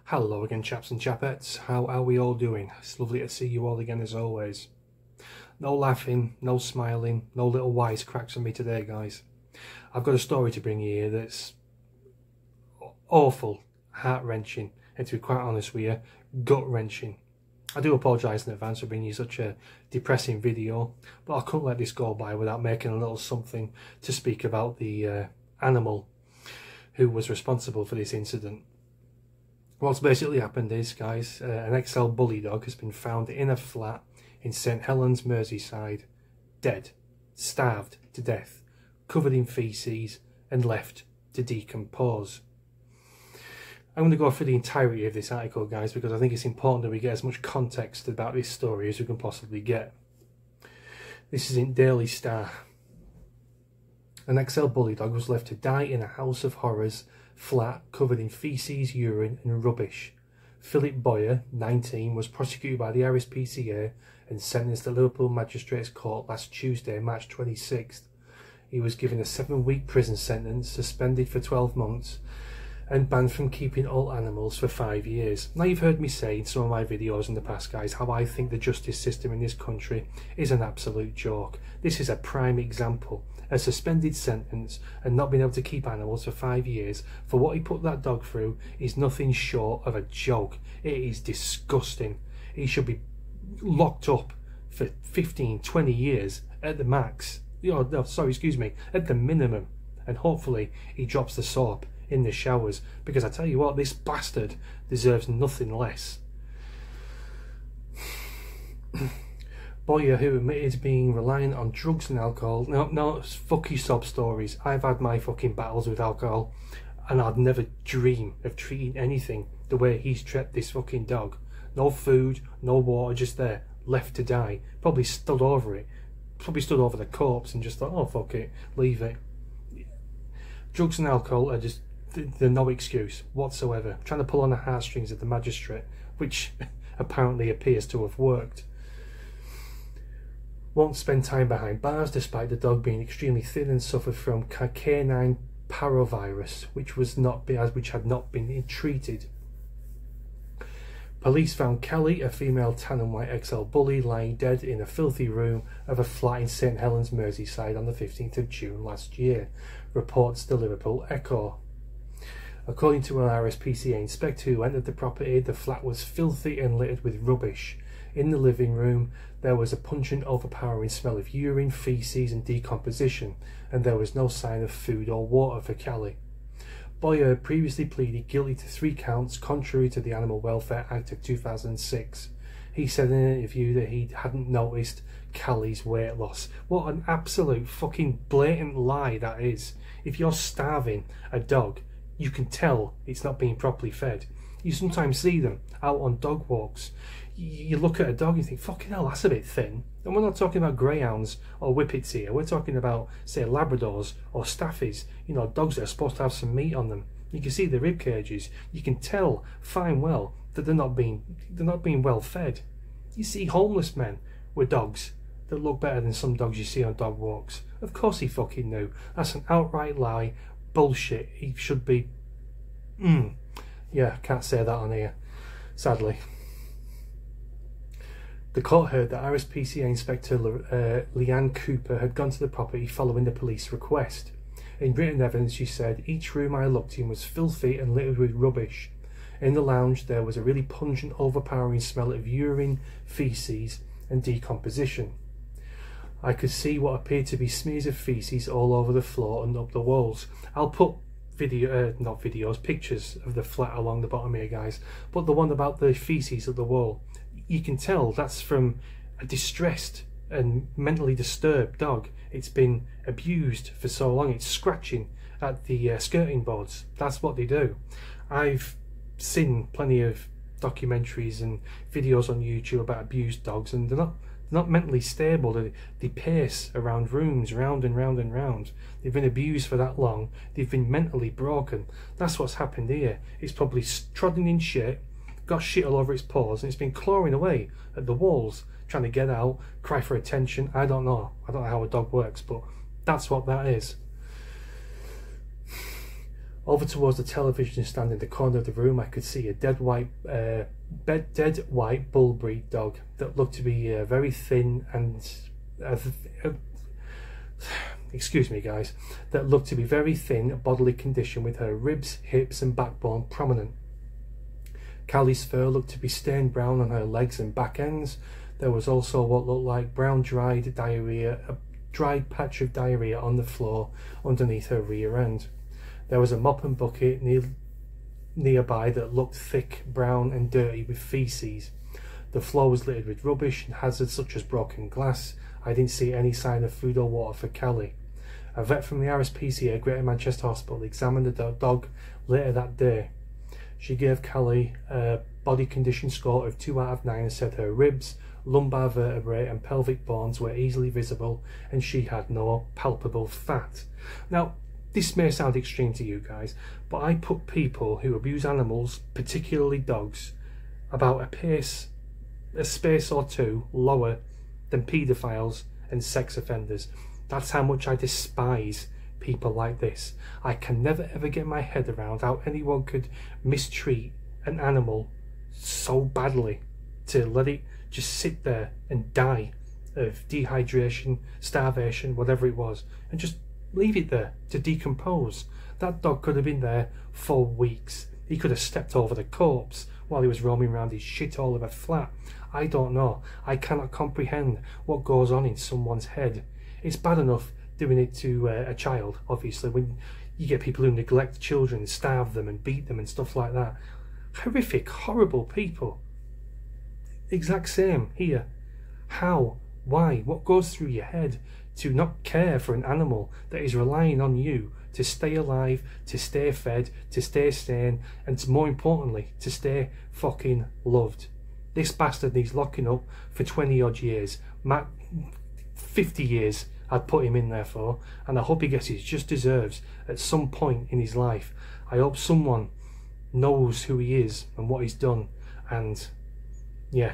Hello again, chaps and chapettes. How are we all doing? It's lovely to see you all again as always. No laughing, no smiling, no little wisecracks from me today, guys. I've got a story to bring you here that's awful, heart-wrenching, and to be quite honest with you, gut-wrenching. I do apologise in advance for bringing you such a depressing video, but I couldn't let this go by without making a little something to speak about the animal who was responsible for this incident. What's basically happened is, guys, an XL bully dog has been found in a flat in St Helens, Merseyside, dead, starved to death, covered in faeces and left to decompose. I'm going to go through the entirety of this article, guys, because I think it's important that we get as much context about this story as we can possibly get. This is in Daily Star. An XL bully dog was left to die in a house of horrors flat covered in faeces, urine and rubbish. Philip Boyer, 19, was prosecuted by the RSPCA and sentenced to Liverpool Magistrates Court last Tuesday, March 26th. He was given a 7-week prison sentence, suspended for 12 months and banned from keeping all animals for 5 years. Now, you've heard me say in some of my videos in the past, guys, how I think the justice system in this country is an absolute joke. This is a prime example. A suspended sentence and not being able to keep animals for 5 years for what he put that dog through is nothing short of a joke. It is disgusting. He should be locked up for 15, 20 years at the max. At the minimum. And hopefully he drops the soap in the showers, because I tell you what, this bastard deserves nothing less. Boyer, who admitted being reliant on drugs and alcohol. No, fuck you sob stories. I've had my fucking battles with alcohol and I'd never dream of treating anything the way he's treated this fucking dog. No food, no water, just there, left to die. Probably stood over it. Probably stood over the corpse and just thought, oh fuck it, leave it. Drugs and alcohol are just, they're no excuse whatsoever. Trying to pull on the heartstrings of the magistrate, which apparently appears to have worked. Won't spend time behind bars despite the dog being extremely thin and suffered from canine parvovirus, which had not been treated. Police found Kelly, a female tan and white XL bully, lying dead in a filthy room of a flat in St Helens, Merseyside on the 15th of June last year, reports the Liverpool Echo. According to an RSPCA inspector who entered the property, the flat was filthy and littered with rubbish. In the living room, there was a pungent, overpowering smell of urine, faeces and decomposition, and there was no sign of food or water for Kelly. Boyer previously pleaded guilty to 3 counts, contrary to the Animal Welfare Act of 2006. He said in an interview that he hadn't noticed Kelly's weight loss. What an absolute fucking blatant lie that is. If you're starving a dog, you can tell it's not being properly fed. You sometimes see them out on dog walks. You look at a dog and you think, fucking hell, that's a bit thin. And we're not talking about greyhounds or whippets here. We're talking about, say, Labradors or Staffies. You know, dogs that are supposed to have some meat on them. You can see the rib cages. You can tell fine well that they're not being well fed. You see homeless men with dogs that look better than some dogs you see on dog walks. Of course he fucking knew. That's an outright lie. Bullshit. He should be... Yeah, can't say that on here, sadly. The court heard that RSPCA Inspector Leanne Cooper had gone to the property following the police request. In written evidence, she said, each room I looked in was filthy and littered with rubbish. In the lounge, there was a really pungent, overpowering smell of urine, faeces and decomposition. I could see what appeared to be smears of faeces all over the floor and up the walls. I'll put pictures of the flat along the bottom here, guys, but the one about the faeces at the wall, you can tell that's from a distressed and mentally disturbed dog. It's been abused for so long. It's scratching at the skirting boards. That's what they do. I've seen plenty of documentaries and videos on YouTube about abused dogs, and they're not mentally stable. They pace around rooms, round and round and round. They've been abused for that long. They've been mentally broken. That's what's happened here. It's probably trodden in shit, got shit all over its paws, and it's been clawing away at the walls, trying to get out, cry for attention. I don't know how a dog works, but that's what that is. Over towards the television stand in the corner of the room, I could see a dead white bull breed dog that looked to be very thin and excuse me guys, that looked to be very thin bodily condition, with her ribs, hips and backbone prominent. Callie's fur looked to be stained brown on her legs and back ends. There was also what looked like brown dried patch of diarrhea on the floor underneath her rear end. There was a mop and bucket nearby that looked thick, brown and dirty with feces. The floor was littered with rubbish and hazards such as broken glass. I didn't see any sign of food or water for Callie. A vet from the RSPCA at Greater Manchester Hospital examined the dog later that day. She gave Callie a body condition score of 2 out of 9 and said her ribs, lumbar vertebrae and pelvic bones were easily visible and she had no palpable fat. Now, this may sound extreme to you guys, but I put people who abuse animals, particularly dogs, about a space or two lower than paedophiles and sex offenders. That's how much I despise people like this. I can never ever get my head around how anyone could mistreat an animal so badly to let it just sit there and die of dehydration, starvation, whatever it was, and just leave it there to decompose. That dog could have been there for weeks. He could have stepped over the corpse while he was roaming around his shithole of a flat. I don't know. I cannot comprehend what goes on in someone's head. It's bad enough doing it to a child, obviously, when you get people who neglect children, starve them and beat them and stuff like that. Horrific, horrible people. Exact same here. How? Why? What goes through your head to not care for an animal that is relying on you to stay alive, to stay fed, to stay sane, and more importantly, to stay fucking loved? This bastard needs locking up for 20 odd years. 50 years I'd put him in there for, and I hope he gets his just deserves at some point in his life. I hope someone knows who he is and what he's done, and yeah,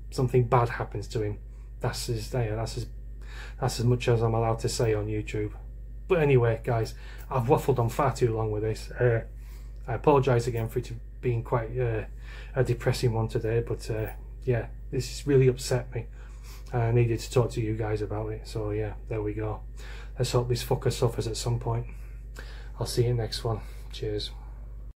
something bad happens to him. That's as much as I'm allowed to say on YouTube. But anyway, guys, I've waffled on far too long with this. I apologise again for it being quite a depressing one today, but yeah, this really upset me. I needed to talk to you guys about it, so yeah, there we go. Let's hope this fucker suffers at some point. I'll see you next one. Cheers.